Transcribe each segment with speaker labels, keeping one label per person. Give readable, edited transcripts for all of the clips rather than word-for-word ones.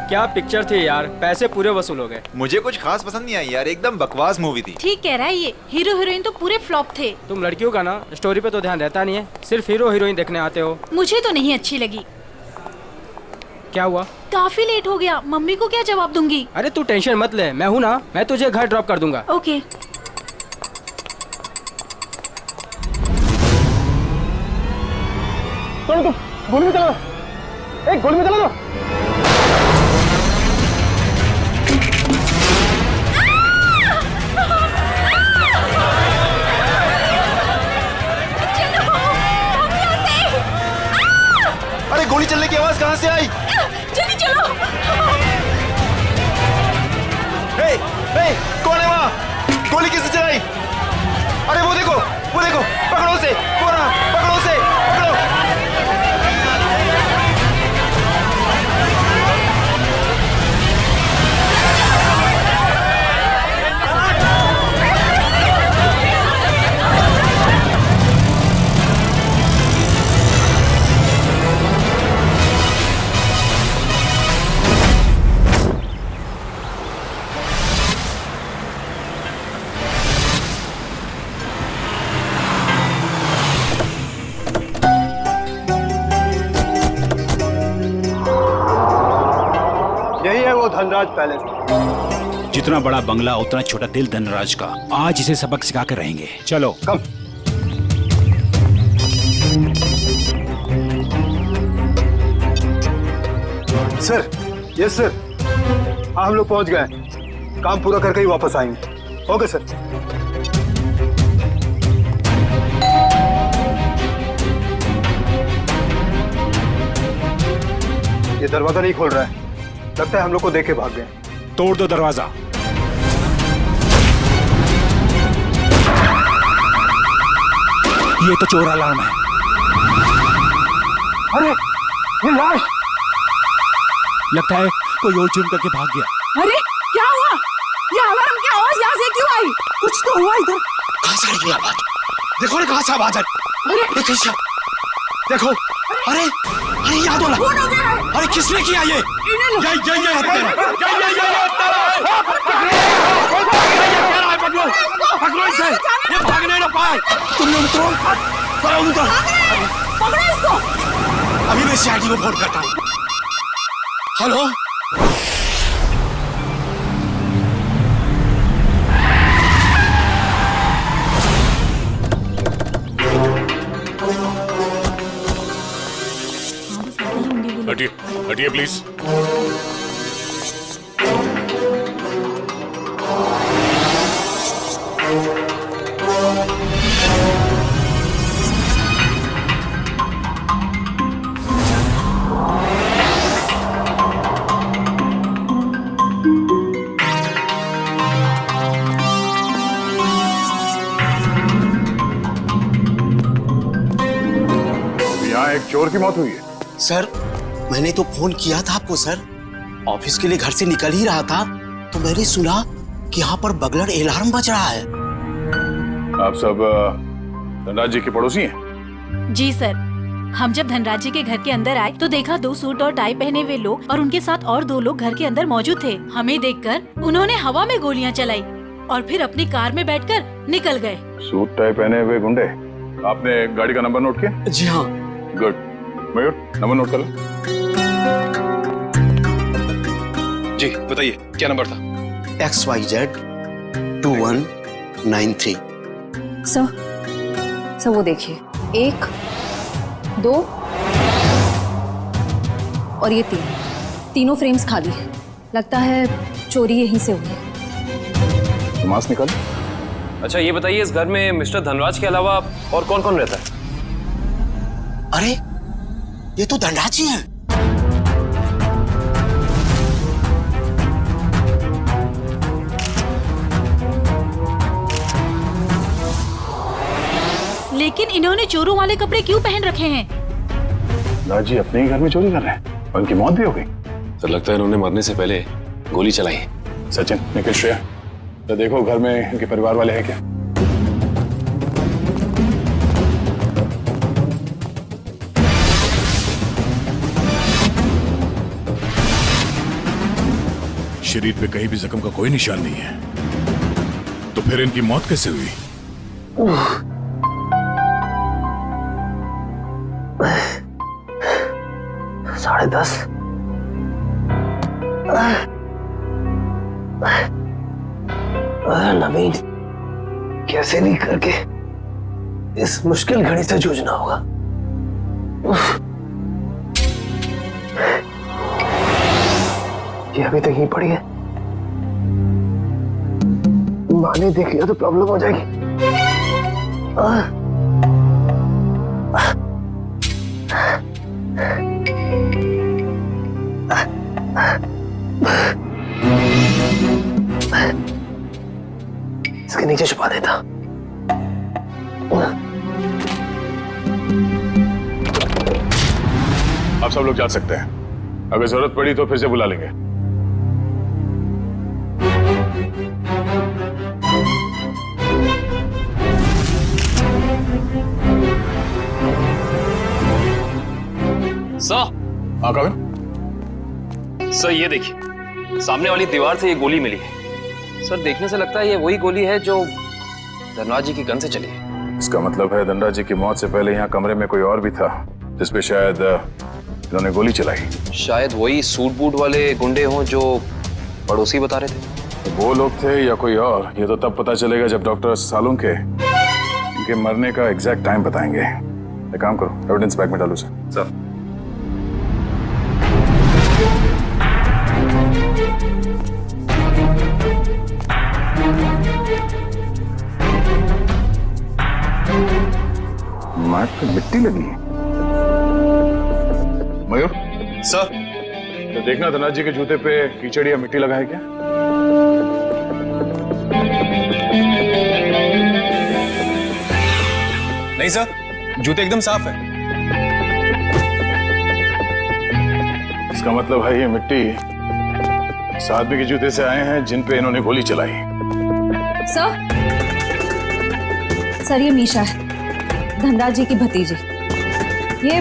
Speaker 1: क्या पिक्चर थी यार, पैसे पूरे वसूल हो गए।
Speaker 2: मुझे कुछ खास पसंद नहीं आई यार, एकदम बकवास मूवी थी।
Speaker 3: ठीक कह रहा है ये, हीरो हीरोइन तो पूरे फ्लॉप थे।
Speaker 1: तुम लड़कियों का ना स्टोरी पे तो ध्यान रहता नहीं है, सिर्फ हीरो हीरोइन देखने आते हो।
Speaker 3: मुझे तो नहीं अच्छी लगी।
Speaker 1: क्या हुआ?
Speaker 3: काफी लेट हो गया, मम्मी को क्या जवाब दूंगी?
Speaker 1: अरे तू टेंशन मत ले, मैं हूँ ना, मैं तुझे घर ड्रॉप कर दूंगा।
Speaker 3: ओके।
Speaker 4: तो गोली में चला दो, एक गोली में चला दो।
Speaker 2: अरे गोली चलने की आवाज कहाँ से आई?
Speaker 3: जल्दी चलो।
Speaker 2: हे, हे, कौन है वहाँ? गोली किसने चलाई? अरे वो देखो, पकड़ो उसे, कौन है? पकड़ो उसे, पकड़ो।
Speaker 4: यही है वो धनराज पैलेस।
Speaker 5: जितना बड़ा बंगला उतना छोटा दिल धनराज का। आज इसे सबक सिखा कर रहेंगे। चलो
Speaker 4: कम। Sir, yes sir. हाँ, हम लोग पहुंच गए। काम पूरा करके ही वापस आएंगे। Okay sir. ये दरवाजा नहीं खोल रहा है, लगता है हम लोग को देख के भाग गए।
Speaker 5: तोड़ दो दरवाजा। ये तो चोर अलार्म है।
Speaker 4: अरे ये लाश!
Speaker 5: लगता है कोई और जुर्म करके भाग गया।
Speaker 6: अरे क्या हुआ? ये अलार्म की आवाज यहाँ से क्यों आई? कुछ तो हुआ इधर।
Speaker 7: कहाँ से आई ये आवाज? देखो कहाँ से आवाज आई।
Speaker 6: अरे
Speaker 7: देखो, अरे अरे याद हो
Speaker 6: गया।
Speaker 7: अरे किसने किया ये? पकड़ो इसे, ये भागने ना पाए। तुम लोग उतरो, करो उनको।
Speaker 6: पकड़ो इसको।
Speaker 7: अभी मैं सीआईडी को फोन करता हूँ। हेलो,
Speaker 8: हटिए हटिए प्लीज।
Speaker 4: यहाँ एक चोर की मौत हुई है।
Speaker 7: सर मैंने तो फोन किया था आपको सर। ऑफिस के लिए घर से निकल ही रहा था तो मैंने सुना कि यहाँ पर बगलर अलार्म बज रहा है।
Speaker 4: आप सब धनराज जी के पड़ोसी हैं?
Speaker 3: जी सर, हम जब धनराज जी के घर के अंदर आए तो देखा 2 सूट और टाई पहने हुए लोग और उनके साथ और 2 लोग घर के अंदर मौजूद थे। हमें देखकर उन्होंने हवा में गोलियां चलाई और फिर अपनी कार में बैठकर निकल गए।
Speaker 4: सूट टाई पहने हुए गुंडे। आपने गाड़ी का नंबर नोट किया?
Speaker 7: जी हाँ।
Speaker 4: गुड। मयूर, नंबर नोट कर लो।
Speaker 8: जी बताइए क्या नंबर था?
Speaker 7: XYZ 2193।
Speaker 9: सर वो देखिए, 1 2 और ये 3, तीनों फ्रेम्स खाली है। लगता है चोरी यहीं से हुई है।
Speaker 4: मास्क निकाल।
Speaker 8: अच्छा ये बताइए, इस घर में मिस्टर धनराज के अलावा और कौन कौन रहता है?
Speaker 7: अरे ये तो धनराज जी हैं।
Speaker 3: लेकिन इन्होंने चोरों वाले कपड़े क्यों पहन रखे हैं?
Speaker 4: धनराज जी अपने ही घर में चोरी कर रहे हैं और उनकी मौत भी हो गई।
Speaker 8: तो लगता है इन्होंने मरने से पहले गोली चलाई है।
Speaker 4: सचिन, निखिल, श्रेया, तो देखो घर में इनके परिवार वाले हैं क्या?
Speaker 10: शरीर पे कहीं भी जख्म का कोई निशान नहीं है, तो फिर इनकी मौत कैसे हुई?
Speaker 7: 10:30। नवीन, कैसे भी करके इस मुश्किल घड़ी से जूझना होगा। ये अभी तक यहीं पड़ी है, माँ ने देख लिया तो प्रॉब्लम हो जाएगी। इसके नीचे छुपा देता।
Speaker 10: आप सब लोग जा सकते हैं, अगर जरूरत पड़ी तो फिर से बुला लेंगे।
Speaker 8: सर।
Speaker 10: हाँ कविन?
Speaker 8: सर ये देखिए, सामने वाली दीवार से ये गोली मिली है। सर देखने से लगता है ये वही गोली है जो धनराज जी की गन से चली है।
Speaker 10: इसका मतलब है धनराज जी की मौत से पहले यहाँ कमरे में कोई और भी था जिसपे शायद इन्होंने गोली चलाई।
Speaker 8: शायद वही सूट बूट वाले गुंडे हों जो पड़ोसी बता रहे थे।
Speaker 10: तो वो लोग थे या कोई और, ये तो तब पता चलेगा जब डॉक्टर सालुंग के इनके मरने का एग्जैक्ट टाइम बताएंगे। एक काम करो, एविडेंस बैग में डालो सर। मार्क पे मिट्टी लगी है। मयूर
Speaker 8: सर,
Speaker 10: तो देखना धनराज जी के जूते पे कीचड़ या मिट्टी लगा है क्या?
Speaker 2: नहीं सर, जूते एकदम साफ है।
Speaker 10: इसका मतलब है ये मिट्टी इस आदमी के जूते से आए हैं जिन पे इन्होंने गोली चलाई।
Speaker 9: सर ये मीशा है, धनराज जी की भतीजी। ये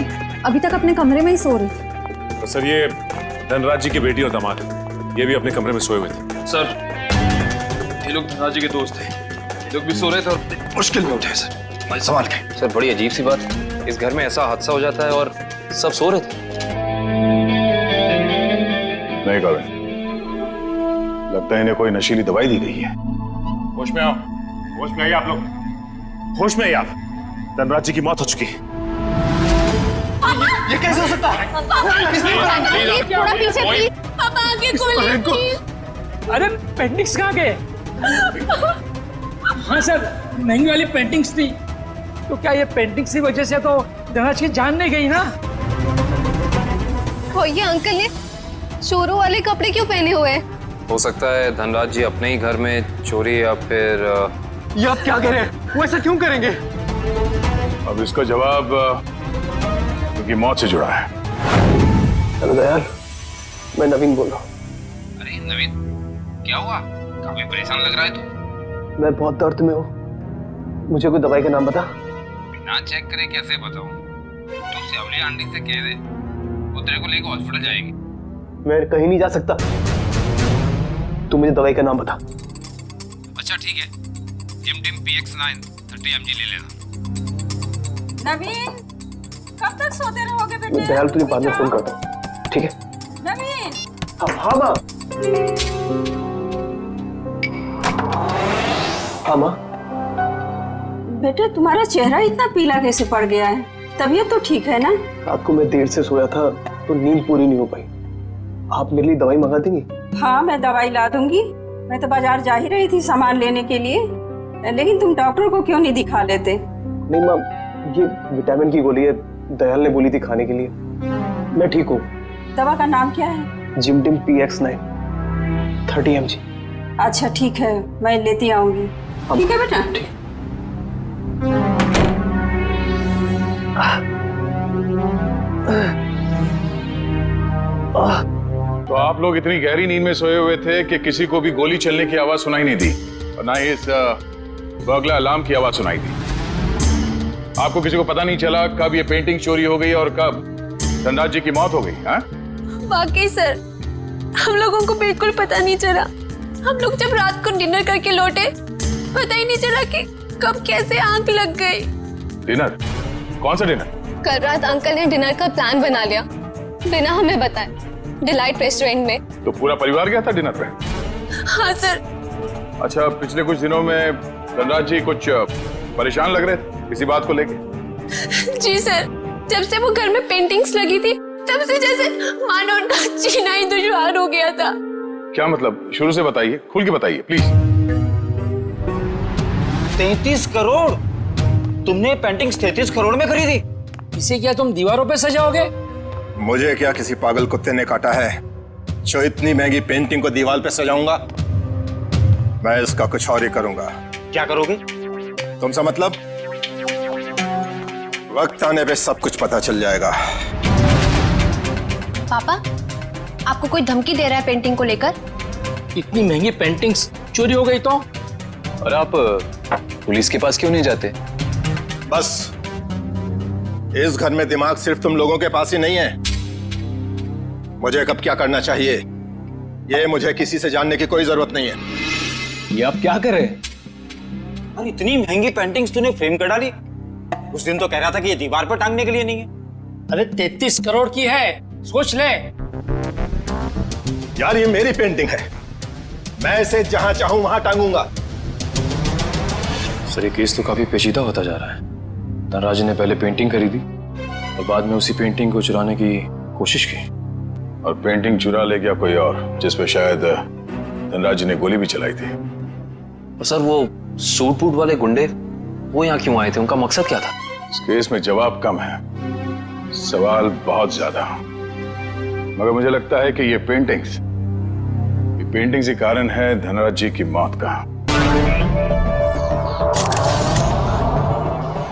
Speaker 9: अभी तक अपने कमरे में ही सो रही थी।
Speaker 10: तो सर ये धनराज जी की बेटी और दामाद है, ये भी अपने कमरे में सोए हुए थे।
Speaker 8: सर ये लोग धनराज जी के दोस्त थे, ये लोग भी सो रहे थे और
Speaker 2: मुश्किल में उठे सर, मैं संभाल के।
Speaker 8: सर बड़ी अजीब सी बात, इस घर में ऐसा हादसा हो जाता है और सब सो रहे थे।
Speaker 10: नहीं कविन, लगता है इन्हें कोई नशीली दवाई दी गई है। होश में आओ, होश में आइए आप लोग, होश में आइए आप। धनराज जी की मौत हो चुकी है।
Speaker 2: ये कैसे हो सकता है?
Speaker 6: थोड़ा पीछे प्लीज। पापा आगे खोलिए।
Speaker 1: अरे पेंटिंग्स कहाँ गए? हाँ सर, महंगी वाली पेंटिंग्स थी। तो क्या ये पेंटिंग्स की वजह से तो धनराज की जान नहीं गई ना?
Speaker 6: हो ये अंकल ने चोरों वाले कपड़े क्यों पहने हुए हैं?
Speaker 8: हो सकता है धनराज जी अपने ही घर में चोरी या फिर
Speaker 2: ये आप क्या कह रहे हैं? वो ऐसा क्यों करेंगे?
Speaker 10: अब इसका जवाब उनकी मौत से जुड़ा है।
Speaker 7: हेलो दयाल, मैं नवीन बोल रहा हूँ।
Speaker 1: अरे नवीन, क्या हुआ? काफी परेशान लग रहा है तू।
Speaker 7: मैं बहुत दर्द में हूँ, मुझे कोई दवाई का नाम बता।
Speaker 1: बिना चेक करे कैसे बताऊं? तू सेवली आंटी से कह दे, वो तेरे को लेकर हॉस्पिटल जाएगी।
Speaker 7: मैं कहीं नहीं जा सकता, तू मुझे दवाई का नाम बता।
Speaker 1: अच्छा ठीक है, जिमटिम PX9 30 mg ले लेना।
Speaker 6: नवीन, कब तक सोते रहोगे बेटे?
Speaker 7: दयाल तुझे बाद में फोन करता हूँ, ठीक है?
Speaker 6: नवीन,
Speaker 7: हाँ माँ। हाँ माँ।
Speaker 6: बेटा तुम्हारा चेहरा इतना पीला कैसे पड़ गया है? तबीयत तो ठीक है ना?
Speaker 7: रात को मैं देर से सोया था तो नींद पूरी नहीं हो पाई। आप मेरे लिए दवाई मंगा देंगी?
Speaker 6: हाँ मैं दवाई ला दूंगी। मैं तो बाजार जा ही रही थी सामान लेने के लिए, लेकिन तुम डॉक्टर को क्यों नहीं दिखा लेते?
Speaker 7: नहीं माँ, ये विटामिन की गोली है, दयाल ने बोली थी खाने के लिए। मैं ठीक हूँ।
Speaker 6: दवा का नाम क्या है?
Speaker 7: जिमटिम PX9 30 mg।
Speaker 6: अच्छा ठीक है, मैं लेती आऊंगी। ठीक है बेटा?
Speaker 7: ठीक।
Speaker 10: तो आप लोग इतनी गहरी नींद में सोए हुए थे कि किसी को भी गोली चलने की आवाज सुनाई नहीं दी और ना ही इस बर्गला अलार्म की आवाज सुनाई दी। आपको किसी को पता नहीं चला कब ये पेंटिंग चोरी हो गई और कब धनराज जी की मौत हो गई? हाँ?
Speaker 9: वाकई सर,
Speaker 11: हम लोगों को बिल्कुल पता नहीं चला। हम लोग जब रात को डिनर करके लौटे, पता ही नहीं चला कि कब कैसे आंख लग गई।
Speaker 10: डिनर? कौन सा डिनर?
Speaker 11: कल रात अंकल ने डिनर का प्लान बना लिया बिना हमें बताए, डिलाइट रेस्टोरेंट में।
Speaker 10: तो पूरा परिवार गया था डिनर पे?
Speaker 11: हाँ सर।
Speaker 10: अच्छा, पिछले कुछ दिनों में धनराज जी कुछ परेशान लग रहे थे किसी बात को लेके?
Speaker 11: जी सर, जब से वो घर में पेंटिंग्स लगी थी तब से जैसे मानो उनका जीना ही दुश्वार हो गया था।
Speaker 10: क्या मतलब? शुरू से बताइए, खुल के बताइए प्लीज।
Speaker 7: 33 करोड़? तुमने पेंटिंग्स 33 करोड़ में खरीदी?
Speaker 12: इसे क्या तुम दीवारों पे सजाओगे?
Speaker 4: मुझे क्या किसी पागल कुत्ते ने काटा है जो इतनी महंगी पेंटिंग को दीवार पे सजाऊंगा? मैं इसका कुछ और ही करूंगा।
Speaker 7: क्या करोगे?
Speaker 4: तुमसे मतलब? वक्त आने पे सब कुछ पता चल जाएगा।
Speaker 11: पापा, आपको कोई धमकी दे रहा है पेंटिंग को लेकर?
Speaker 12: इतनी महंगी पेंटिंग्स चोरी हो गई तो?
Speaker 8: और आप पुलिस के पास क्यों नहीं जाते?
Speaker 4: बस, इस घर में दिमाग सिर्फ तुम लोगों के पास ही नहीं है। मुझे कब क्या करना चाहिए ये मुझे किसी से जानने की कोई जरूरत नहीं है।
Speaker 7: ये आप क्या कर रहे हैं? अरे इतनी महंगी पेंटिंग्स तूने फ्रेम कर डाली? उस दिन तो कह रहा था कि ये दीवार पर टांगने के लिए नहीं है।
Speaker 12: अरे 33 करोड़ की है, सोच ले।
Speaker 4: यार ये मेरी पेंटिंग है, मैं इसे जहां चाहूं वहां टांगूंगा।
Speaker 8: सर, ये केस तो काफी पेचीदा होता जा रहा है। धनराज ने पहले पेंटिंग खरीदी और बाद में उसी पेंटिंग को चुराने की कोशिश की।
Speaker 10: और पेंटिंग चुरा ले गया कोई और, जिसपे शायद धनराज ने गोली भी चलाई थी।
Speaker 8: और सर, वो सूट बूट वाले गुंडे वो यहाँ क्यों आए थे? उनका मकसद क्या था?
Speaker 10: इस केस में जवाब कम है, सवाल बहुत ज्यादा। मगर मुझे लगता है कि ये पेंटिंग्स ही कारण है धनराज जी की मौत का।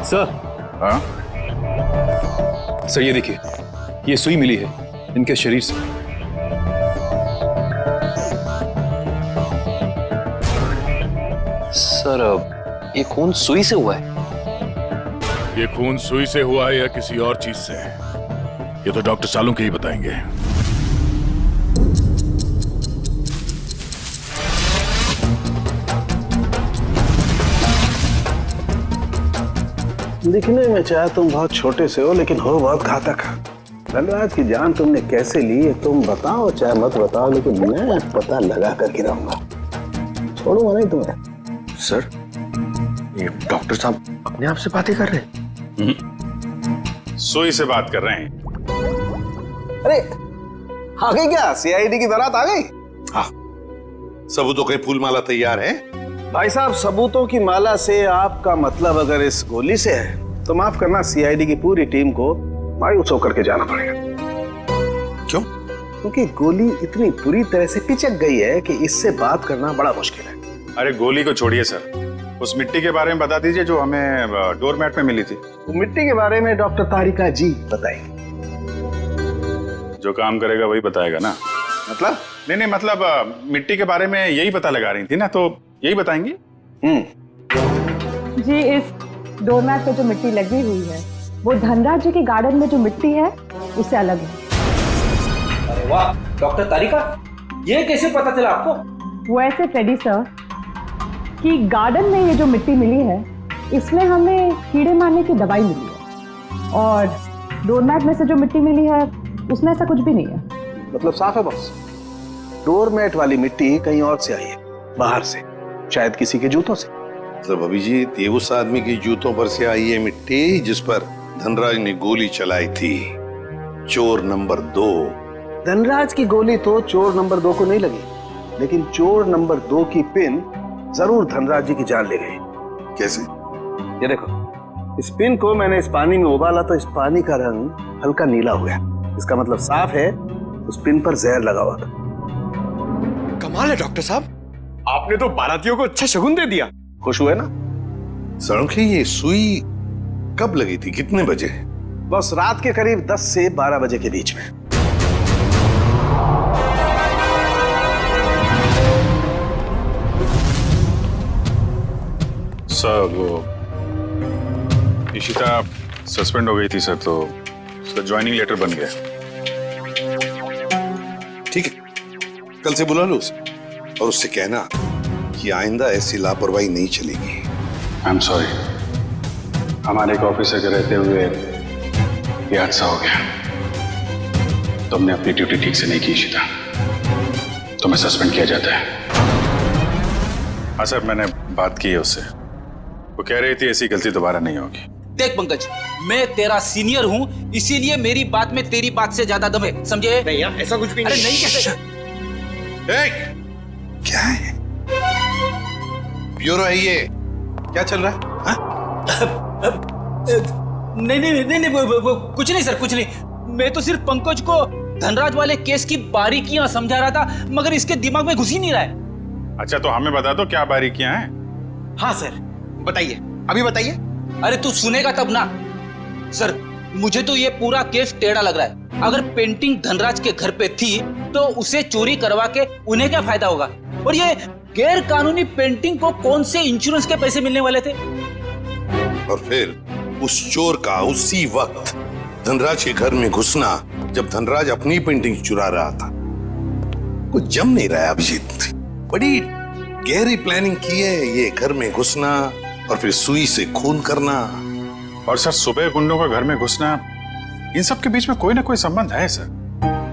Speaker 8: सर।
Speaker 10: हाँ?
Speaker 8: सर, ये देखिए, ये सुई मिली है इनके शरीर से। सर, ये खून सुई से हुआ है?
Speaker 10: ये खून सुई से हुआ है या किसी और चीज से, ये तो डॉक्टर सालुंके ही बताएंगे।
Speaker 13: दिखने में चाहे तुम बहुत छोटे से हो, लेकिन हो बहुत घातक। धनराज की जान तुमने कैसे ली है तुम बताओ चाहे मत बताओ, लेकिन मैं पता लगा कर गिराऊंगा, छोड़ूंगा नहीं तुम्हें।
Speaker 4: सर, ये डॉक्टर साहब अपने आप से बातें कर रहे हैं?
Speaker 10: सुई से बात कर रहे हैं।
Speaker 13: अरे आ गई क्या? सीआईडी की बारात आ गई?
Speaker 4: हाँ, सबूतों के फूल माला तैयार है।
Speaker 13: भाई साहब, सबूतों की माला से आपका मतलब अगर इस गोली से है तो माफ करना, सीआईडी की पूरी टीम को मायूस होकर के जाना पड़ेगा।
Speaker 4: क्यों?
Speaker 13: क्योंकि गोली इतनी बुरी तरह से पिचक गई है कि इससे बात करना बड़ा मुश्किल है।
Speaker 10: अरे गोली को छोड़िए सर, उस मिट्टी के बारे में बता दीजिए जो हमें डोरमैट में मिली थी।
Speaker 13: तो मिट्टी के बारे में डॉक्टर तारिका जी बताएंगे।
Speaker 10: जो काम करेगा वही बताएगा ना?
Speaker 13: मतलब?
Speaker 10: नहीं, मतलब मिट्टी के बारे में यही पता लगा रही थी ना, तो यही बताएंगी।
Speaker 14: जी, इस डोरमैट पे जो मिट्टी लगी हुई है वो धनराज जी के गार्डन में जो मिट्टी है उससे अलग है।
Speaker 12: अरे वाह डॉक्टर तारिका, ये कैसे पता चला आपको?
Speaker 14: वो ऐसे फ्रेडी सर कि गार्डन में ये जो मिट्टी मिली है इसमें हमें कीड़े मारने की दवाई मिली है, और डोरमैट में से जो मिट्टी मिली है उसमें ऐसा कुछ भी नहीं है।
Speaker 13: मतलब साफ है बॉस, डोरमैट वाली मिट्टी कहीं और से आई है, बाहर से, शायद किसी के जूतों से।
Speaker 4: मतलब अभिजीत, ये उस आदमी की जूतों पर से आई है मिट्टी जिस पर धनराज ने गोली चलाई थी, चोर नंबर 2।
Speaker 13: धनराज की गोली तो चोर नंबर 2 को नहीं लगी, लेकिन चोर नंबर 2 की पिन जरूर धनराज जी की जान ले गई।
Speaker 4: कैसे?
Speaker 13: ये देखो, इस पिन को मैंने इस पानी में उबाला तो इस पानी का रंग हल्का नीला हो गया। इसका मतलब साफ है उस पिन पर जहर लगा हुआ था।
Speaker 2: कमाल है डॉक्टर साहब, आपने तो बारातियों को अच्छा शगुन दे दिया।
Speaker 13: खुश हुए ना?
Speaker 4: सड़क, ये सुई कब लगी थी, कितने बजे?
Speaker 13: बस रात के करीब 10 से 12 बजे के बीच में।
Speaker 10: सर, वो इशिता सस्पेंड हो गई थी सर, तो उसका ज्वाइनिंग लेटर बन गया।
Speaker 4: ठीक है,
Speaker 13: कल से बुला लो उसे और उससे कहना कि आइंदा ऐसी लापरवाही नहीं चलेगी।
Speaker 10: आई एम सॉरी, हमारे एक ऑफिसर के रहते हुए ये हादसा हो गया। तुमने अपनी ड्यूटी ठीक से नहीं की इशिता, तुम्हें सस्पेंड किया जाता है। हाँ सर, मैंने बात की है उससे, वो कह रही थी ऐसी गलती दोबारा नहीं होगी।
Speaker 12: देख पंकज, मैं तेरा सीनियर हूँ, इसीलिए मेरी बात में तेरी बात से ज्यादा दम है, समझे?
Speaker 4: नहीं यार, ऐसा कुछ भी
Speaker 12: अरे
Speaker 4: नहीं।
Speaker 12: नहीं कैसे?
Speaker 13: क्या है? ब्यूरो है ये, क्या चल रहा है?
Speaker 12: नहीं नहीं नहीं नहीं, वो कुछ नहीं सर, कुछ नहीं। मैं तो सिर्फ पंकज को धनराज वाले केस की बारीकियां समझा रहा था, मगर इसके दिमाग में घुस ही नहीं रहा है।
Speaker 10: अच्छा, तो हमें बता दो क्या बारीकियां हैं।
Speaker 7: हाँ सर, बताइए, अभी बताइए।
Speaker 12: अरे तू सुनेगा तब ना। सर, मुझे तो ये पूरा केस टेढ़ा लग रहा है। अगर पेंटिंग धनराज के घर पे थी तो उसे चोरी करवा के उन्हें क्या फायदा होगा? और ये गैर कानूनी पेंटिंग को कौन से इंश्योरेंस के पैसे मिलने वाले थे?
Speaker 13: और फिर उस चोर का उसी वक्त धनराज के घर में घुसना, जब धनराज अपनी पेंटिंग चुरा रहा था। कुछ जम नहीं रहा है अभिजीत, बड़ी गहरी प्लानिंग की है ये घर में घुसना और फिर सुई से खून करना।
Speaker 10: और सर, सुबह गुंडों का घर में घुसना, इन सब के बीच में कोई ना कोई संबंध है सर।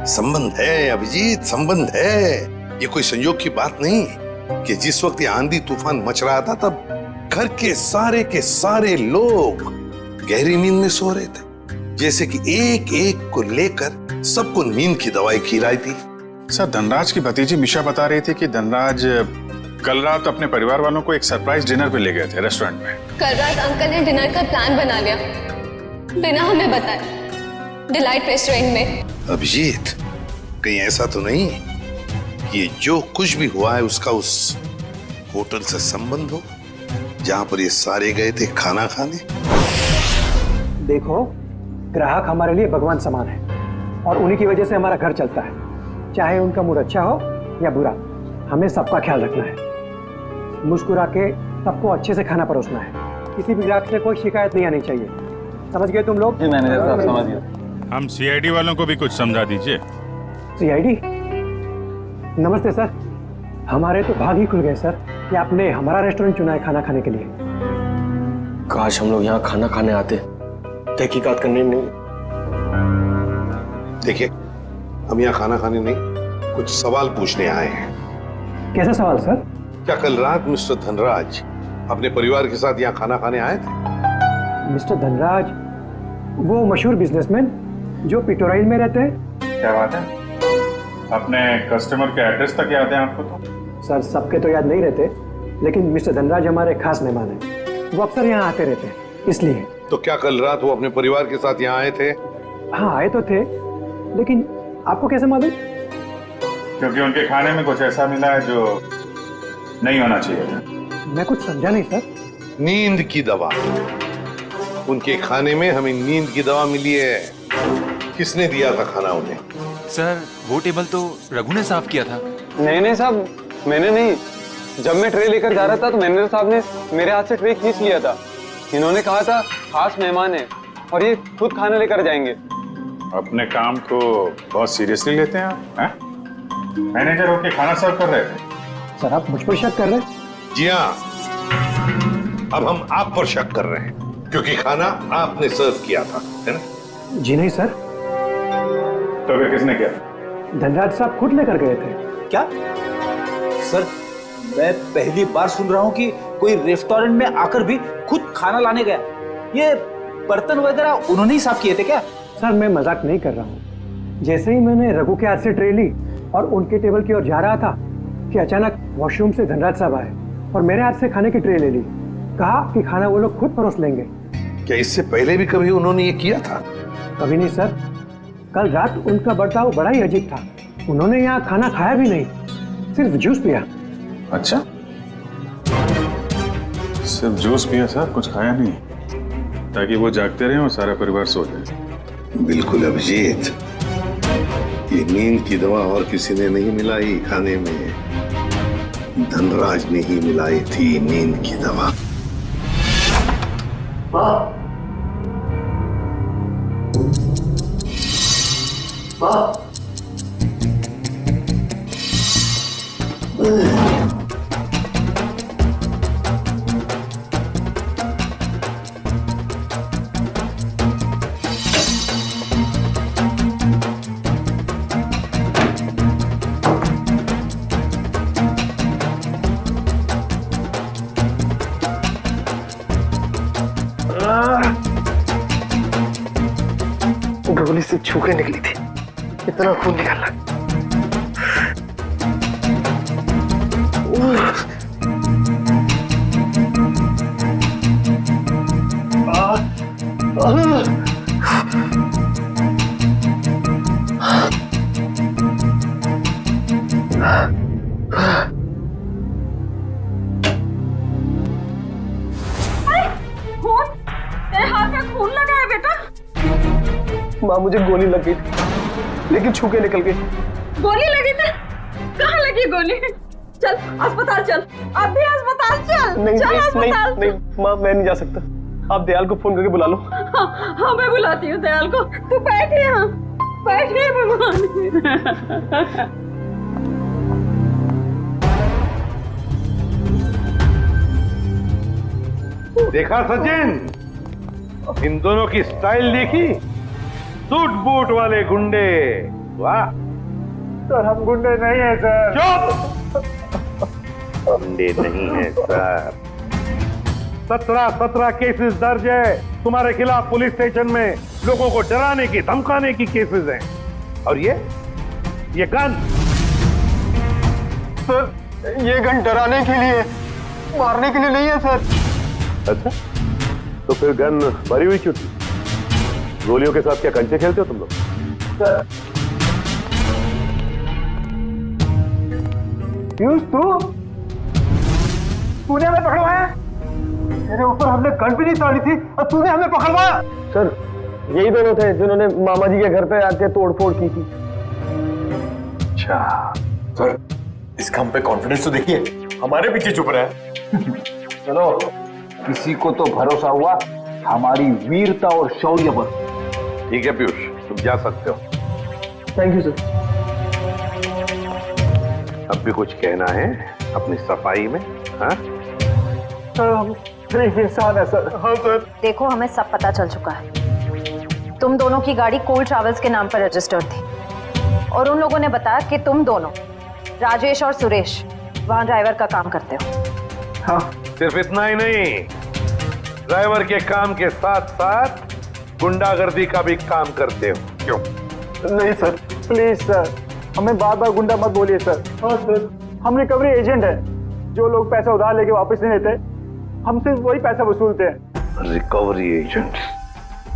Speaker 13: संबंध है अभिजीत, संबंध है। ये कोई संयोग की बात नहीं कि जिस वक्त ये आंधी तूफान मच रहा था तब घर के सारे लोग गहरी नींद में सो रहे थे, जैसे कि एक एक को लेकर सबको नींद की दवाई खिलाई थी।
Speaker 10: सर, धनराज की भतीजी मिशा बता रही थी कि धनराज कल रात अपने परिवार वालों को एक सरप्राइज डिनर पे ले गए थे रेस्टोरेंट में।
Speaker 11: कल रात अंकल ने डिनर का प्लान बना लिया बिना हमें बताए, डिलाइट रेस्टोरेंट में।
Speaker 13: अभिजीत, कहीं ऐसा तो नहीं कि ये जो कुछ भी हुआ है उसका उस होटल से संबंध हो जहां पर ये सारे गए थे खाना खाने?
Speaker 15: देखो, ग्राहक हमारे लिए भगवान समान है और उन्हीं की वजह से हमारा घर चलता है। चाहे उनका मूड अच्छा हो या बुरा, हमें सबका ख्याल रखना है। मुस्कुरा के सबको अच्छे से खाना परोसना है। किसी भी ग्राहक से कोई शिकायत नहीं आनी चाहिए। समझ गए तुम लोग?
Speaker 10: मैनेजर साहब, समझ गए। हम सीआईडी वालों को भी कुछ समझा दीजिए।
Speaker 15: सीआईडी? नमस्ते सर, हमारे तो भाग ही खुल गए सर कि आपने हमारा रेस्टोरेंट चुना है खाना खाने के लिए।
Speaker 7: काश हम लोग यहाँ खाना खाने आते, तहकीकात करने नहीं।
Speaker 13: देखिए, हम यहाँ खाना खाने नहीं, कुछ सवाल पूछने आए हैं।
Speaker 15: कैसा सवाल सर?
Speaker 13: क्या कल रात मिस्टर धनराज अपने परिवार के साथ यहाँ खाना खाने आए थे?
Speaker 15: मिस्टर धनराज वो मशहूर बिजनेसमैन जो पिटोराइल में रहते हैं।
Speaker 10: क्या बात है? अपने कस्टमर के एड्रेस तक याद है आपको? तो
Speaker 15: सर, सबके तो याद नहीं रहते, लेकिन मिस्टर धनराज हमारे खास मेहमान हैं। वो अक्सर यहाँ आते रहते हैं, इसलिए।
Speaker 13: तो क्या कल रात वो अपने परिवार के साथ यहाँ आए थे?
Speaker 15: हाँ, आए तो थे, लेकिन आपको कैसे मालूम?
Speaker 10: क्योंकि उनके खाने में कुछ ऐसा मिला है जो नहीं होना चाहिए था।
Speaker 15: मैं कुछ समझा नहीं सर।
Speaker 13: नींद की दवा। उनके खाने में हमें नींद की दवा मिली है। किसने दिया था खाना उन्हें?
Speaker 2: सर, वो टेबल तो रघु ने साफ किया था।
Speaker 16: नहीं साहब, मैंने नहीं। जब मैं ट्रे लेकर जा रहा था तो मैनेजर साहब ने मेरे हाथ से ट्रे खींच लिया था। इन्होंने कहा था खास मेहमान है और ये खुद खाना लेकर जाएंगे।
Speaker 10: अपने काम को बहुत सीरियसली लेते हैं आप, हैं? मैनेजर होके खाना सर्व कर रहे थे।
Speaker 15: सर, आप मुझ पर शक कर रहे हैं?
Speaker 13: जी हाँ, अब हम आप पर शक कर रहे हैं क्योंकि खाना आपने सर्व किया था, है ना?
Speaker 15: जी नहीं सर।
Speaker 10: तो फिर किसने किया?
Speaker 15: धनराज साहब खुद लेकर गए थे।
Speaker 12: क्या? सर, मैं पहली बार सुन रहा हूँ कि कोई रेस्टोरेंट में आकर भी खुद खाना लाने गया। ये बर्तन वगैरह उन्होंने ही साफ किए थे क्या?
Speaker 15: सर, मैं मजाक नहीं कर रहा हूँ। जैसे ही मैंने रघु के हाथ से ट्रे ली और उनके टेबल की ओर जा रहा था कि अचानक वॉशरूम से धनराज साहब आए और मेरे हाथ से खाने की ट्रे ले ली। कहा कि खाना वो लोग खुद परोस लेंगे।
Speaker 13: क्या इससे पहले भी कभी उन्होंने ये किया था?
Speaker 15: कभी नहीं सर। कल रात उनका बर्ताव बड़ा ही अजीब था। उन्होंने यहाँ खाना खाया भी नहीं, सिर्फ जूस पिया।
Speaker 10: अच्छा, सिर्फ जूस पिया सर, कुछ खाया नहीं, ताकि वो जागते रहे और सारा परिवार सो जाए।
Speaker 13: बिल्कुल अभिजीत, ये नींद की दवा और किसी ने नहीं मिलाई खाने में, धनराज ने ही मिलाई थी नींद की दवा। गोली से छू के निकली थी, इतना खून निकला।
Speaker 6: तेरे हाथ में खून लगा है बेटा।
Speaker 13: माँ मुझे गोली लग गई थी, लेकिन छू के निकल गई।
Speaker 6: गोली लगी थी? कहाँ लगी गोली? चल अस्पताल चल, अब भी अस्पताल चल।
Speaker 13: नहीं
Speaker 6: चल
Speaker 13: नहीं
Speaker 6: अस्पताल।
Speaker 13: नहीं माँ, मैं नहीं जा सकता। आप दयाल को फोन करके बुला लो।
Speaker 6: हाँ मैं बुलाती हूँ दयाल को। तू बैठ यहाँ, बैठ भगवान।
Speaker 17: देखा सचिन, इन दोनों की स्टाइल देखी? सूट बूट वाले गुंडे। वाह
Speaker 13: सर, हम गुंडे नहीं हैं सर।
Speaker 17: चुप! गुंडे नहीं है सर। 17 केसेस दर्ज है तुम्हारे खिलाफ पुलिस स्टेशन में। लोगों को डराने की धमकाने की केसेस हैं। और ये गन?
Speaker 13: सर, ये गन डराने के लिए, मारने के लिए नहीं है सर।
Speaker 17: अच्छा, तो फिर गन भरी हुई क्यों थी? गोलियों के साथ क्या कंचे खेलते हो तुम लोग?
Speaker 13: सर, पीयूष तूने हमें पकड़वाया? तेरे ऊपर हमने गन भी नहीं चढ़ी थी और तूने हमें पकड़वाया? सर, यही दोनों थे जिन्होंने मामा जी के घर पे आके तोड़फोड़ की थी।
Speaker 2: अच्छा सर, इसका हम पे कॉन्फिडेंस तो देखिए, हमारे पीछे चुप रहा है।
Speaker 12: चलो, किसी को तो भरोसा हुआ हमारी वीरता और शौर्य पर।
Speaker 17: ठीक है पीयूष, तुम जा सकते हो।
Speaker 13: Thank you sir.
Speaker 17: अब भी कुछ कहना है अपनी सफाई में? हाँ
Speaker 13: सर, हम सिर्फ इंसान है सर। हाँ सर।
Speaker 9: देखो, हमें सब पता चल चुका है। तुम दोनों की गाड़ी कोल ट्रैवल्स के नाम पर रजिस्टर्ड थी और उन लोगों ने बताया कि तुम दोनों, राजेश और सुरेश, वहां ड्राइवर का काम करते हो।
Speaker 13: हाँ।
Speaker 17: सिर्फ इतना ही नहीं, ड्राइवर के काम के साथ साथ गुंडागर्दी का भी काम करते हो। क्यों?
Speaker 13: नहीं सर, प्लीज सर, हमें बार बार गुंडा मत बोलिए सर। हाँ सर, हम रिकवरी एजेंट है। जो लोग पैसा उधार लेके वापस नहीं देते, हम सिर्फ वही पैसा वसूलते हैं।
Speaker 17: Recovery agent?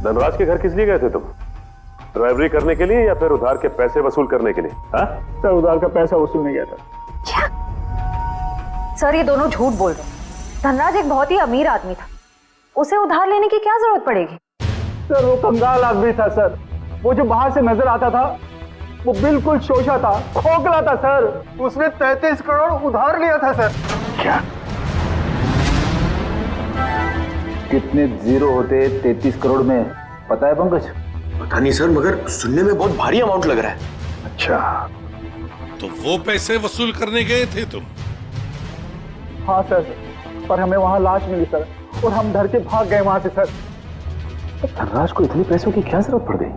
Speaker 17: धनराज के घर किस लिए गए थे तुम? ड्राइवरी करने के लिए या फिर उधार के पैसे वसूल करने के लिए? हाँ
Speaker 13: सर, उधार का पैसा वसूलने गया था।
Speaker 9: क्या? सर, ये दोनों झूठ बोल रहे हैं। धनराज एक बहुत ही अमीर आदमी था, उसे उधार लेने की क्या जरूरत पड़ेगी?
Speaker 13: सर, वो कंगाल आदमी था सर। वो जो बाहर से नजर आता था, वो बिल्कुल शोषा था, खोखला था सर। उसने 33 करोड़ उधार लिया था सर।
Speaker 17: क्या?
Speaker 12: कितने जीरो होते 33 करोड़ में, पता है पंकज?
Speaker 7: पता नहीं सर, मगर सुनने में बहुत भारी अमाउंट लग रहा है।
Speaker 17: अच्छा,
Speaker 18: तो वो पैसे वसूल करने गए थे तुम?
Speaker 13: हाँ सर, पर हमें वहां लाश मिली सर और हम डर के भाग गए वहां से सर।
Speaker 12: धनराज को इतने पैसों की क्या जरूरत पड़ गई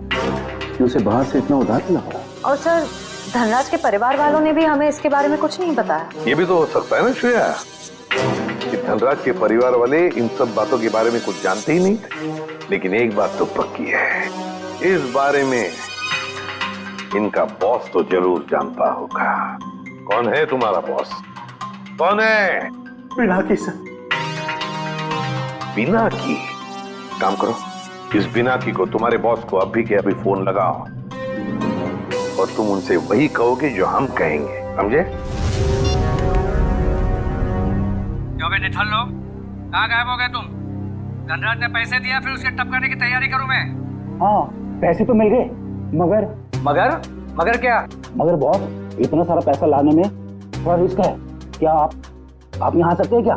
Speaker 12: कि उसे बाहर से इतना उधार लेना पड़ा?
Speaker 9: और सर, धनराज के परिवार वालों ने भी हमें इसके बारे में कुछ नहीं बताया।
Speaker 17: ये भी तो हो सकता है ना श्रेया, कि धनराज के परिवार वाले इन सब बातों के बारे में कुछ जानते ही नहीं थे। लेकिन एक बात तो पक्की है, इस बारे में इनका बॉस तो जरूर जानता होगा। कौन है तुम्हारा बॉस? कौन है?
Speaker 13: पिनाकी सर।
Speaker 17: पिनाकी? काम करो, इस पिनाकी को, तुम्हारे बॉस को अभी के अभी फोन लगाओ और तुम उनसे वही कहोगे जो हम कहेंगे, समझे?
Speaker 1: क्यों बे निठल्ल लोग, कहाँ गायब हो गए तुम? धनराज ने पैसे दिया, फिर उसके टपकाने की तैयारी करूं मैं।
Speaker 12: हाँ, पैसे तो मिल गए, मगर
Speaker 1: मगर क्या?
Speaker 12: मगर बॉस, इतना सारा पैसा लाने में थोड़ा रिस्क है। क्या आप यहाँ आ सकते हैं क्या?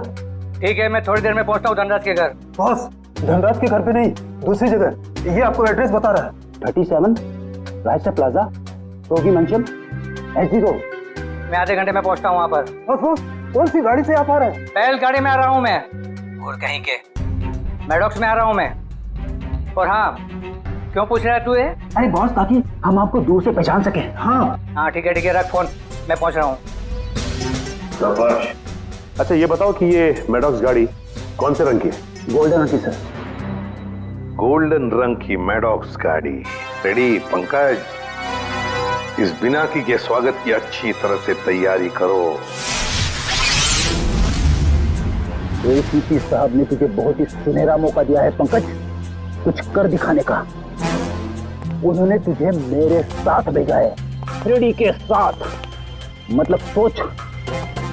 Speaker 1: ठीक है, मैं थोड़ी देर में पहुंचता हूँ धनराज के घर।
Speaker 13: बॉस, धनराज के घर पे नहीं, दूसरी जगह। ये आपको एड्रेस बता रहा है।
Speaker 12: 37 रायसा प्लाजा, रोगी मंचन, SD रोड।
Speaker 19: मैं आधे घंटे में पहुंचता हूँ वहाँ पर।
Speaker 15: बस कौन सी गाड़ी से आप आ रहे हैं?
Speaker 19: बैल गाड़ी में आ रहा हूँ मैं। और कहीं के मैडॉक्स में आ रहा हूँ मैं। और हाँ, क्यों पूछ रहा है तू ये?
Speaker 12: अरे बॉस, ताकि हम आपको दूर से पहचान सके।
Speaker 19: हाँ ठीक है रख फोन, मैं पहुंच रहा हूँ।
Speaker 17: अच्छा ये बताओ कि ये मैडॉक्स गाड़ी कौन से रंग की है?
Speaker 12: गोल्डन रंग की सर।
Speaker 17: गोल्डन रंग की मैडॉक्स गाड़ी रेडी। पंकज, इस बिनाकी के स्वागत की अच्छी तरह से तैयारी करो।
Speaker 12: एसीपी साहब ने तुझे बहुत ही सुनहरा मौका दिया है पंकज, कुछ कर दिखाने का। उन्होंने तुझे मेरे साथ भेजा है, रेडी के साथ। मतलब सोच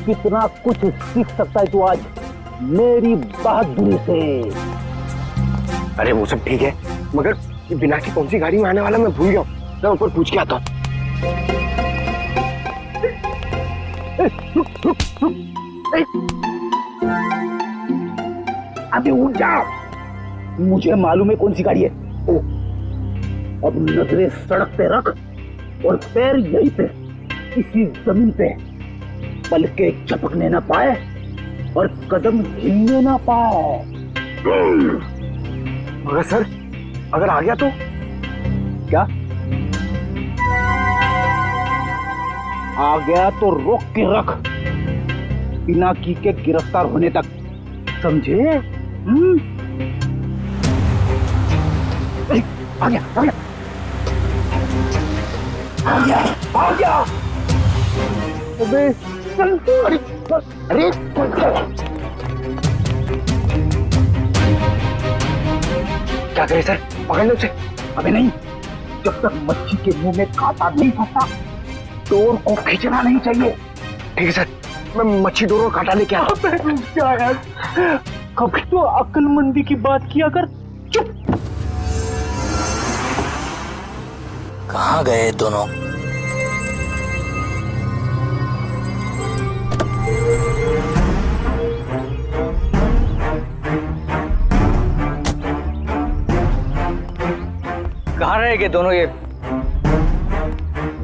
Speaker 12: कितना कुछ सीख सकता है तू आज मेरी बहादुरी से।
Speaker 15: अरे वो सब ठीक है, मगर बिना की कौन सी गाड़ी में आने वाला मैं भूल गया हूँ। मैं ऊपर पूछ के आता हूँ।
Speaker 12: अभी उठ जा, मुझे मालूम है कौन सी गाड़ी है। ओ, अब नजरें सड़क पे रख और पैर यहीं पे इसी जमीन पे, पलके झपकने ना पाए और कदम हिलने ना पाए।
Speaker 15: मगर सर, अगर आ गया तो
Speaker 12: क्या? आ गया तो रोक के रख, बिना की के गिरफ्तार होने तक, समझे? आ गया अबे चल। अरे
Speaker 15: क्या करे सर, पकड़ लो उसे।
Speaker 12: अबे नहीं, जब तक मच्छी के मुंह में कांटा नहीं फंसता डोर को खींचना नहीं चाहिए।
Speaker 15: ठीक है सर, मैं मच्छी डोर और कांटा लेके आता हूँ।
Speaker 12: कभी तो अक्लमंदी की बात किया कर। चुप।
Speaker 7: कहाँ गए दोनों?
Speaker 19: कहाँ रहेंगे दोनों? ये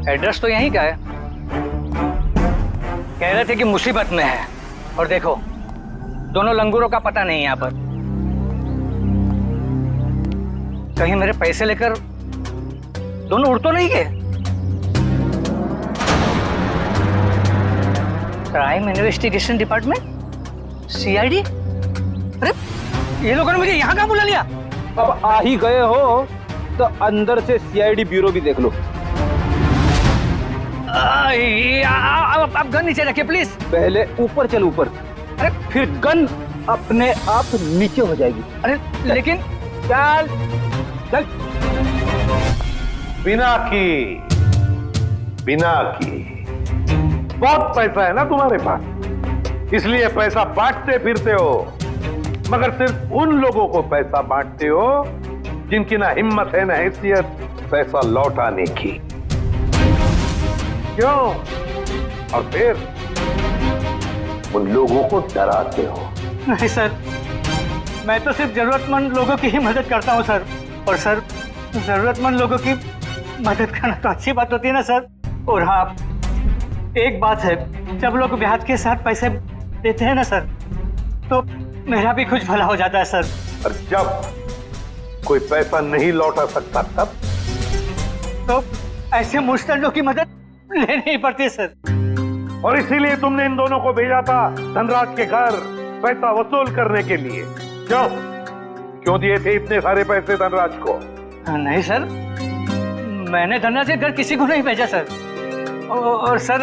Speaker 19: एड्रेस तो यहीं का है। कह रहे थे कि मुसीबत में है, और देखो दोनों लंगूरों का पता नहीं है यहाँ पर। कहीं मेरे पैसे लेकर दोनों उड़ तो नहीं गए? Crime investigation department, CID? अरे ये लोगों ने मुझे यहाँ कहाँ बुला लिया?
Speaker 12: अब आ ही गए हो तो अंदर से सीआईडी ब्यूरो भी देख लो।
Speaker 19: आप गन नीचे रखिए प्लीज।
Speaker 12: पहले ऊपर चल, ऊपर। अरे फिर गन अपने आप नीचे हो जाएगी।
Speaker 19: अरे लेकिन
Speaker 12: चल चल।
Speaker 17: बिना की बहुत पैसा है ना तुम्हारे पास, इसलिए पैसा बांटते फिरते हो, मगर सिर्फ उन लोगों को पैसा बांटते हो जिनकी ना हिम्मत है ना हैसियत पैसा लौटाने की। क्यों? और फिर उन लोगों को डराते हो।
Speaker 19: नहीं सर, मैं तो सिर्फ जरूरतमंद लोगों की ही मदद करता हूँ सर। और सर, जरूरतमंद लोगों की मदद करना तो अच्छी बात होती है ना सर। और हाँ, एक बात है, जब लोग ब्याज के साथ पैसे देते हैं ना सर, तो मेरा भी कुछ भला हो जाता है सर।
Speaker 17: और जब कोई पैसा नहीं लौटा सकता तब
Speaker 19: तो ऐसे मुश्तरों की मदद लेनी ही पड़ती है सर।
Speaker 17: और इसीलिए तुमने इन दोनों को भेजा था धनराज के घर पैसा वसूल करने के लिए। क्यों दिए थे इतने सारे पैसे धनराज को?
Speaker 19: नहीं सर, मैंने धनराज के घर किसी को नहीं भेजा सर। और सर,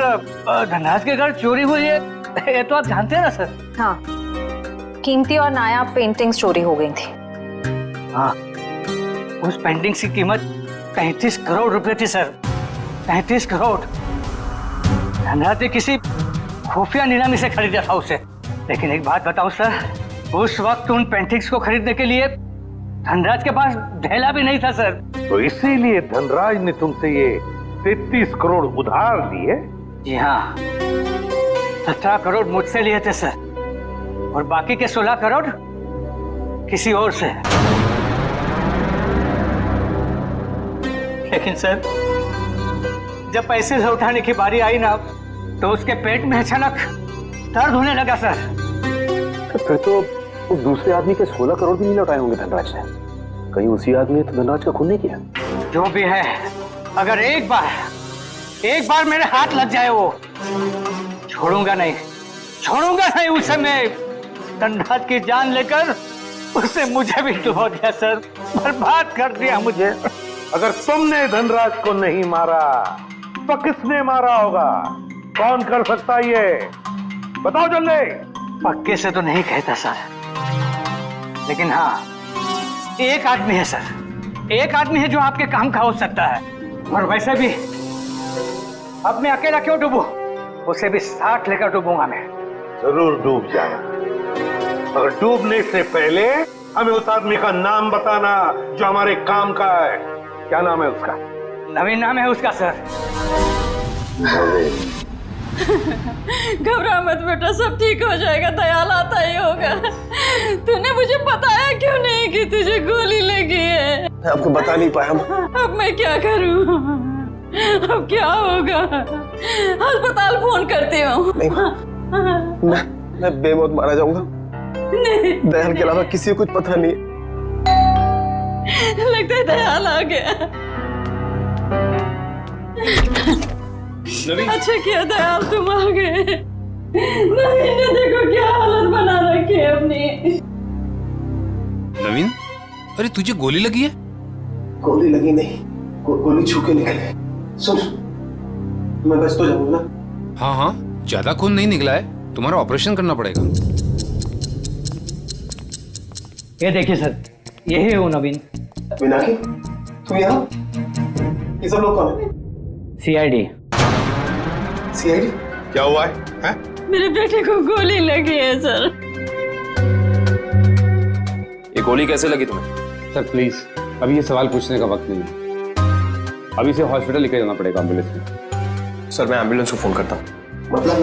Speaker 19: धनराज के घर चोरी हुई है ये तो आप जानते हैं ना सर।
Speaker 9: हाँ, कीमती और नायाब पेंटिंग्स चोरी हो गई थी।
Speaker 19: हाँ, उस पेंटिंग की कीमत 35 करोड़ रुपए थी सर। 35 करोड़। धनराज ने किसी खुफिया नीलामी से खरीदा था उसे। लेकिन एक बात बताऊं सर, उस वक्त उन पेंटिंग्स को खरीदने के लिए धनराज के पास ढेला भी नहीं था सर।
Speaker 17: तो इसीलिए धनराज ने तुमसे ये 33 करोड़ उधार लिए?
Speaker 19: जी हाँ, 17 करोड़ मुझसे लिए थे सर, और बाकी के 16 करोड़ किसी और से। लेकिन सर, जब पैसे लौटाने की बारी आई ना, तो उसके पेट में अचानक दर्द होने लगा सर।
Speaker 13: फिर तो उस दूसरे आदमी के 16 करोड़ भी नहीं लौटाए होंगे धनराज ने। कहीं उसी आदमी ने तो धनराज का खून नहीं किया?
Speaker 19: जो भी है, अगर एक बार मेरे हाथ लग जाए वो छोड़ूंगा नहीं उसे। मैं धनराज की जान लेकर उसने मुझे भी डुबो दिया सर, बर्बाद कर दिया मुझे।
Speaker 17: अगर तुमने धनराज को नहीं मारा तो किसने मारा होगा? कौन कर सकता ये? बताओ जल्दी।
Speaker 19: पक्के से तो नहीं कहता सर, लेकिन हाँ, एक आदमी है सर, एक आदमी है जो आपके काम का हो सकता है। और वैसे भी अब मैं अकेला क्यों डूबूं? उसे भी साथ लेकर डूबूंगा मैं।
Speaker 17: जरूर डूब जाना, और डूबने से पहले हमें उस आदमी का नाम बताना जो हमारे काम का है। क्या नाम है उसका?
Speaker 19: नवीन नाम है उसका सर।
Speaker 11: घबरा मत बेटा, सब ठीक हो जाएगा, दयाल आता ही होगा। तूने मुझे बताया क्यों नहीं कि तुझे गोली लगी है?
Speaker 13: मैं आपको बता नहीं पाया।
Speaker 11: अब मैं क्या करूं? अब क्या होगा? अस्पताल फोन करती हूँ।
Speaker 13: मैं बेमौत मारा जाऊंगा। दयाल के अलावा किसी को कुछ पता नहीं।
Speaker 11: लगता है दयाल आ गया। अच्छा किया दयाल तुम आ गए। नवीन ने देखो क्या हालत बना रखी है अपनी।
Speaker 1: नवीन, अरे तुझे गोली लगी है?
Speaker 13: गोली लगी नहीं, गोली छू के निकले। सुन, मैं बस तो जाऊंगा ना।
Speaker 1: हाँ हाँ, ज्यादा खून नहीं निकला है, तुम्हारा ऑपरेशन करना पड़ेगा।
Speaker 19: ये देखिए सर, यही है वो नवीन।
Speaker 13: मीनाक्षी, तुम यहाँ? ये सब लोग कौन है?
Speaker 19: सीआईडी।
Speaker 17: सीआईडी? क्या हुआ है?
Speaker 11: मेरे बेटे को गोली लगी है सर।
Speaker 8: ये गोली कैसे लगी तुम्हें?
Speaker 16: सर प्लीज, अभी ये सवाल पूछने का वक्त नहीं है। अभी इसे हॉस्पिटल लेकर जाना पड़ेगा एम्बुलेंस में।
Speaker 2: सर मैं एम्बुलेंस को फोन करता हूँ।
Speaker 13: मतलब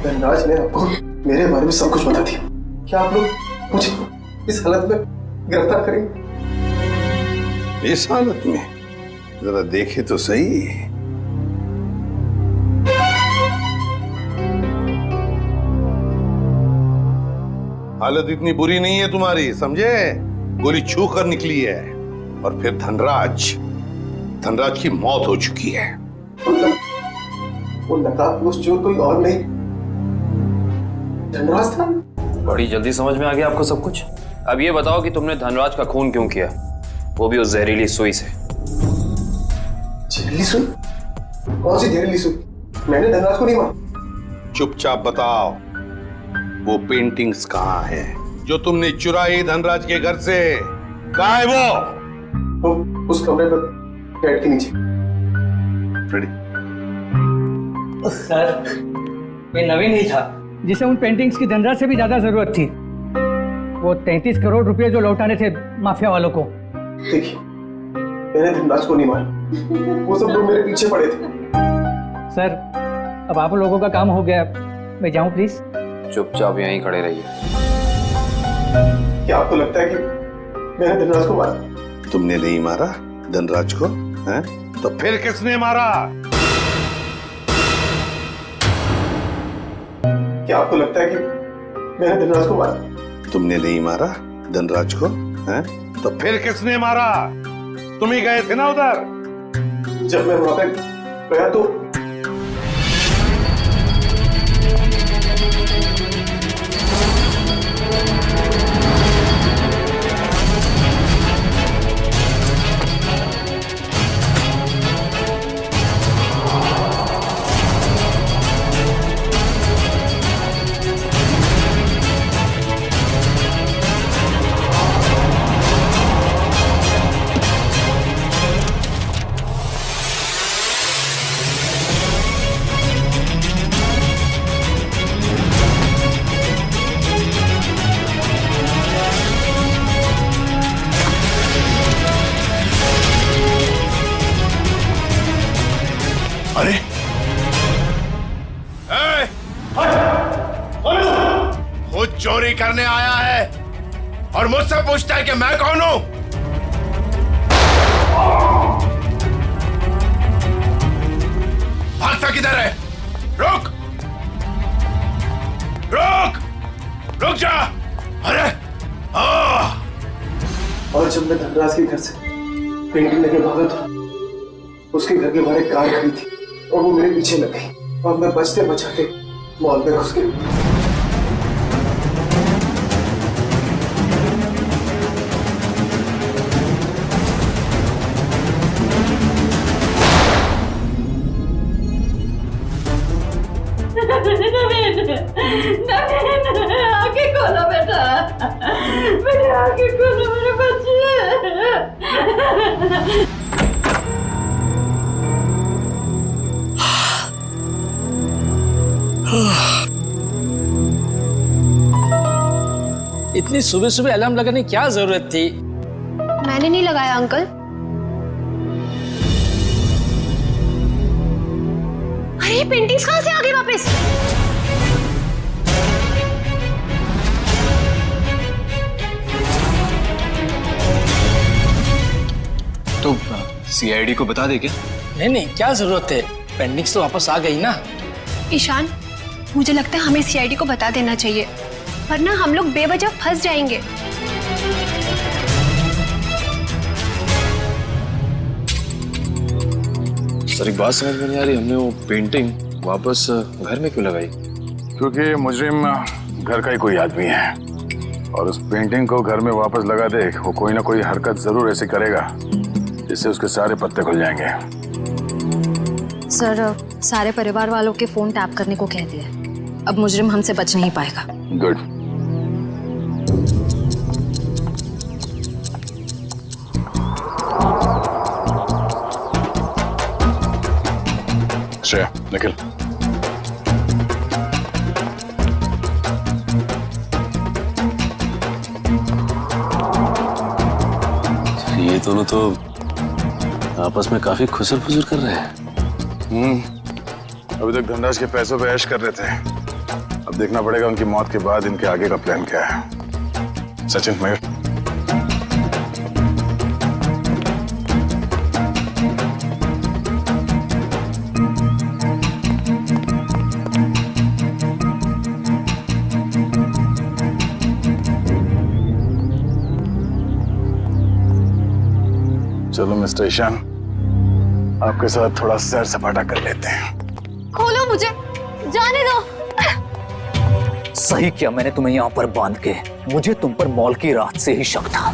Speaker 13: धनराज ने आपको मेरे बारे में सब कुछ बता दिया? क्या आप लोग मुझे इस हालत में गिरफ्तार करेंगे?
Speaker 17: इस हालत में जरा देखे तो सही। हालत इतनी बुरी नहीं है तुम्हारी, समझे? गोली छू कर निकली है, और फिर धनराज की मौत हो चुकी है।
Speaker 13: वो नकाबपोश चोर कोई और नहीं, धनराज था।
Speaker 8: बड़ी जल्दी समझ में आ गया आपको सब कुछ। अब ये बताओ कि तुमने धनराज का खून क्यों किया, वो भी उस जहरीली सुई से।
Speaker 13: जहरीली सुई? कौन सी जहरीली सुई? मैंने धनराज को नहीं मारा।
Speaker 17: चुपचाप बताओ, वो पेंटिंग्स कहाँ है जो तुमने चुराई धनराज के घर से? कहाँ है वो
Speaker 13: उस कमरे पर बेड के नीचे।
Speaker 19: सर, ये नवीन ही था जिसे उन पेंटिंग्स की धनराज से भी ज्यादा जरूरत थी। वो 33 करोड़ रुपए जो लौटाने थे माफिया वालों को।
Speaker 13: देखिए, मैंने धनराज को नहीं मारा, वो सब लोग मेरे पीछे पड़े थे।
Speaker 19: सर, अब आप लोगों का काम हो गया, मैं जाऊं प्लीज?
Speaker 8: चुपचाप यहीं खड़े रहिए।
Speaker 13: क्या आपको लगता है कि मैंने धनराज को मारा?
Speaker 17: तुमने नहीं मारा धनराज को, हैं? तो फिर किसने मारा?
Speaker 13: क्या आपको लगता है कि मैंने धनराज को मारा?
Speaker 17: तुमने नहीं मारा धनराज को, हैं? तो फिर किसने मारा? तुम ही गए थे ना उधर।
Speaker 13: जब मैं वहां पे गया तो
Speaker 17: अरे खुद चोरी करने आया है और मुझसे पूछता है कि मैं कौन हूं? भागता किधर है? रुक!
Speaker 10: रुक जा। अरे
Speaker 13: और जब मैं धनराज के घर से पेंटिंग लेके भागा तो उसके घर के बाहर एक कार खड़ी थी और वो मेरे पीछे लग गई और मैं बचते बचाते मॉल में घुस गया।
Speaker 20: आगे खोलो बेटा, मेरे आगे खोलो मेरे बच्चे।
Speaker 12: इतनी सुबह सुबह अलार्म लगाने की क्या जरूरत थी?
Speaker 11: मैंने नहीं लगाया अंकल। अरे ये पेंटिंग्स कहाँ से आ गई वापस?
Speaker 8: तो सीआईडी को बता दे क्या?
Speaker 12: नहीं, क्या जरूरत है, पेंडिंग्स तो वापस आ गई ना।
Speaker 11: ईशान, मुझे लगता है हमें सीआईडी को बता देना चाहिए, वरना हम लोग बेवजह फंस जाएंगे।
Speaker 8: सर एक बात समझ में नहीं आ रही, हमने वो पेंटिंग वापस घर में क्यों लगाई?
Speaker 10: क्योंकि मुजरिम घर का ही कोई आदमी है और उस पेंटिंग को घर में वापस लगा दे, वो कोई ना कोई हरकत जरूर ऐसी करेगा जिससे उसके सारे पत्ते खुल जाएंगे।
Speaker 9: सर, सारे परिवार वालों के फोन टैप करने को कह दिया, अब मुजरिम हमसे बच नहीं पाएगा।
Speaker 10: गुड। श्रेया, निखिल,
Speaker 8: ये दोनों तो आपस में काफी खुसर फुसर कर रहे हैं।
Speaker 10: अभी तक धनराज के पैसों पे ऐश कर रहे थे, अब देखना पड़ेगा उनकी मौत के बाद इनके आगे का प्लान क्या है। सचिन, मयूर, चलो मिस्टर ईशान, आपके साथ थोड़ा सैर सपाटा कर लेते हैं।
Speaker 11: खोलो मुझे, जाने दो।
Speaker 12: सही किया मैंने तुम्हें यहाँ पर बांध के, मुझे तुम पर मॉल की रात से ही शक था।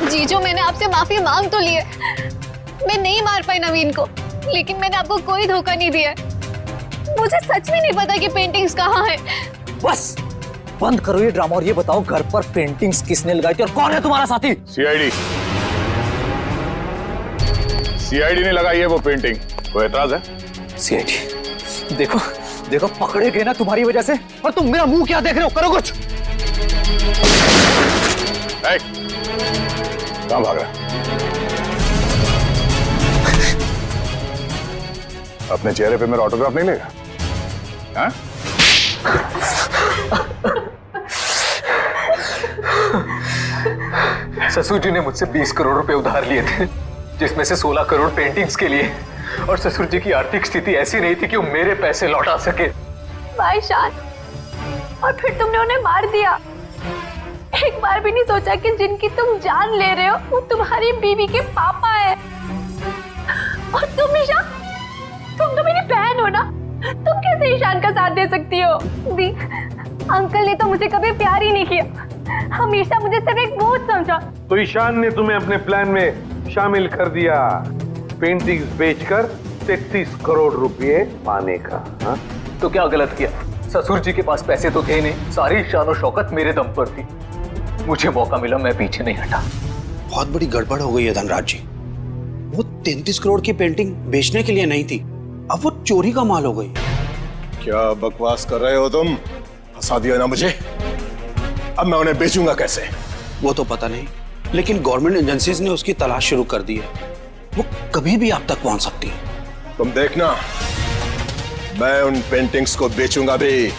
Speaker 11: जीजो, मैंने आपसे माफी मांग तो ली है, मैं नहीं मार पाई नवीन को, लेकिन मैंने आपको कोई धोखा नहीं दिया। मुझे सच में नहीं पता कि पेंटिंग्स कहाँ है।
Speaker 12: बस बंद करो ये ड्रामा और ये बताओ घर पर पेंटिंग्स किसने लगाई थी और कौन है तुम्हारा साथी?
Speaker 10: सीआईडी ने लगाई है वो पेंटिंग, कोई एतराज है?
Speaker 12: सीआईडी, देखो देखो पकड़े गए ना तुम्हारी वजह से, और तुम मेरा मुंह क्या देख रहे हो, करो कुछ।
Speaker 10: कहां भाग रहा? अपने चेहरे पे मेरा ऑटोग्राफ नहीं लेगा? हाँ?
Speaker 12: ससुर जी ने मुझसे 20 करोड़ रुपए उधार लिए थे, जिसमें से 16 करोड़ पेंटिंग्स के लिए, और ससुर जी की आर्थिक स्थिति ऐसी नहीं थी कि वो मेरे पैसे लौटा सके।
Speaker 11: भाई शान, और फिर तुमने उन्हें मार दिया। एक बार भी नहीं सोचा कि जिनकी तुम जान ले रहे हो वो तुम्हारी बीवी के पापा है। और तुम ईशान, तुम तो मेरी बहन हो ना, तुम कैसे ईशान का साथ दे सकती हो? दी, अंकल ने तो मुझे कभी प्यार ही नहीं किया, हमेशा मुझे सिर्फ एक बोझ समझा।
Speaker 17: तो ईशान ने तुम्हें अपने प्लान में शामिल कर दिया, पेंटिंग्स बेचकर 33 करोड़ रुपए पाने का। हा?
Speaker 12: तो क्या गलत किया? ससुर जी के पास पैसे तो थे नहीं, सारी शान और शौकत मेरे दम पर थी। मुझे मौका मिला, मैं पीछे नहीं हटा।
Speaker 7: बहुत बड़ी गड़बड़ हो गई है धनराज जी। वो 33 करोड़ की पेंटिंग बेचने के लिए नहीं थी, अब वो चोरी का माल हो गई।
Speaker 4: क्या बकवास कर रहे हो तुम? फंसा दिया ना मुझे, अब मैं उन्हें बेचूंगा कैसे?
Speaker 7: वो तो पता नहीं, लेकिन गवर्नमेंट एजेंसीज ने उसकी तलाश शुरू कर दी है, वो कभी भी आप तक पहुंच सकती है।
Speaker 4: तुम देखना, मैं उन पेंटिंग्स को बेचूंगा भी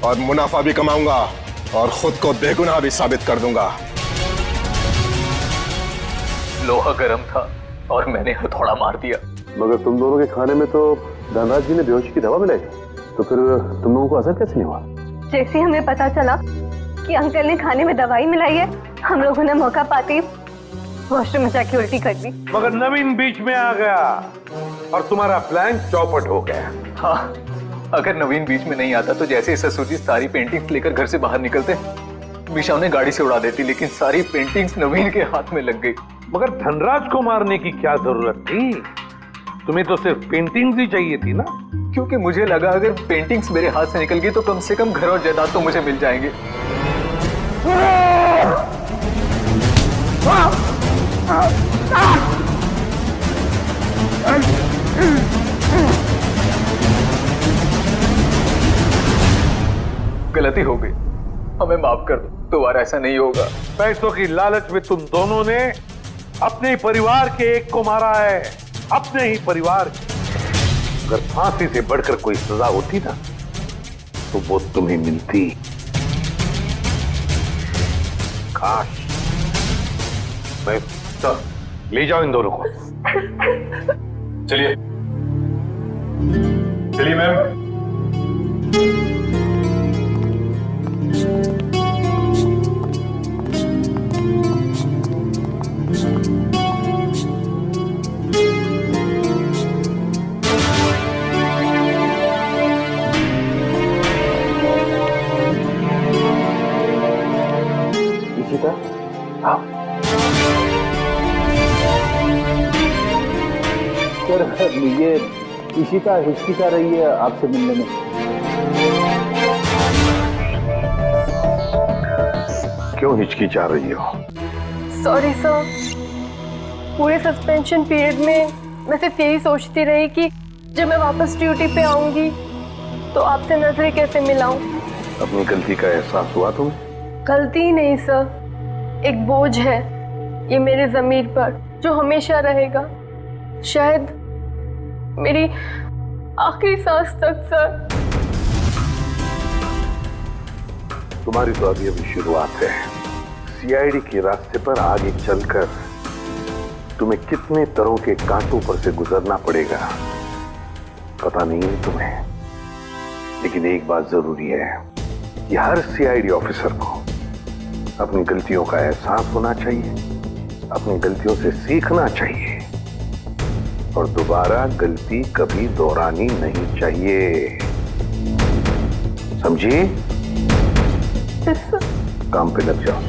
Speaker 4: और मुनाफा भी कमाऊंगा और खुद को बेगुनाह भी साबित कर दूंगा।
Speaker 12: लोहा गर्म था और मैंने हथौड़ा मार दिया।
Speaker 17: मगर तुम दोनों के खाने में तो धनराज जी ने बेहोशी की दवा मिलाई।
Speaker 13: तो फिर तुम लोगों को असर कैसे नहीं हुआ?
Speaker 11: जैसे हमें पता चला कि अंकल ने खाने में दवाई मिलाई है, हम लोगों ने मौका पाते ही वॉशरूम में जाके उल्टी कर दी।
Speaker 17: मगर नवीन बीच में आ गया और तुम्हारा प्लान चौपट हो गया।
Speaker 21: हाँ, अगर नवीन बीच में नहीं आता तो जैसे ही ससुर जी सारी पेंटिंग्स लेकर घर से बाहर निकलते, मीशा उन्हें गाड़ी से उड़ा देती, लेकिन सारी पेंटिंग्स नवीन के हाथ में लग गई।
Speaker 17: मगर धनराज को मारने की क्या जरूरत थी? तुम्हें तो सिर्फ पेंटिंग्स ही चाहिए थी ना?
Speaker 21: क्योंकि मुझे लगा अगर पेंटिंग्स मेरे हाथ से निकल गई तो कम से कम घर और जायदाद तो मुझे मिल जाएंगे। गलती हो गई, हमें माफ कर दो, दोबारा ऐसा नहीं होगा।
Speaker 17: पैसों की लालच में तुम दोनों ने अपने ही परिवार के एक को मारा है, अपने ही परिवार। अगर फांसी से बढ़कर कोई सजा होती ना तो वो तुम्हें मिलती। काश। मैं तो ले जाओ इन दोनों को।
Speaker 10: चलिए चलिए मैम।
Speaker 13: सर ये इशिता हिचकिचा रही है आपसे मिलने में।
Speaker 17: क्यों हिचकिचा रही हो?
Speaker 11: सॉरी सर, पूरे सस्पेंशन पीरियड में मैं सिर्फ यही सोचती रही कि जब मैं वापस ड्यूटी पे आऊंगी तो आपसे नजरें कैसे मिलाऊं।
Speaker 17: अपनी गलती का एहसास हुआ तुम्हें?
Speaker 11: गलती नहीं सर, एक बोझ है ये मेरे ज़मीर पर जो हमेशा रहेगा, शायद मेरी आखिरी सांस तक सर।
Speaker 17: तुम्हारी तो अभी अभी शुरुआत है। सीआईडी के रास्ते पर आगे चलकर तुम्हें कितने तरह के कांटों पर से गुजरना पड़ेगा पता नहीं है तुम्हें, लेकिन एक बात जरूरी है कि हर सीआईडी ऑफिसर को अपनी गलतियों का एहसास होना चाहिए, अपनी गलतियों से सीखना चाहिए और दोबारा गलती कभी दोहरानी नहीं चाहिए। समझी? काम पे लग जाओ।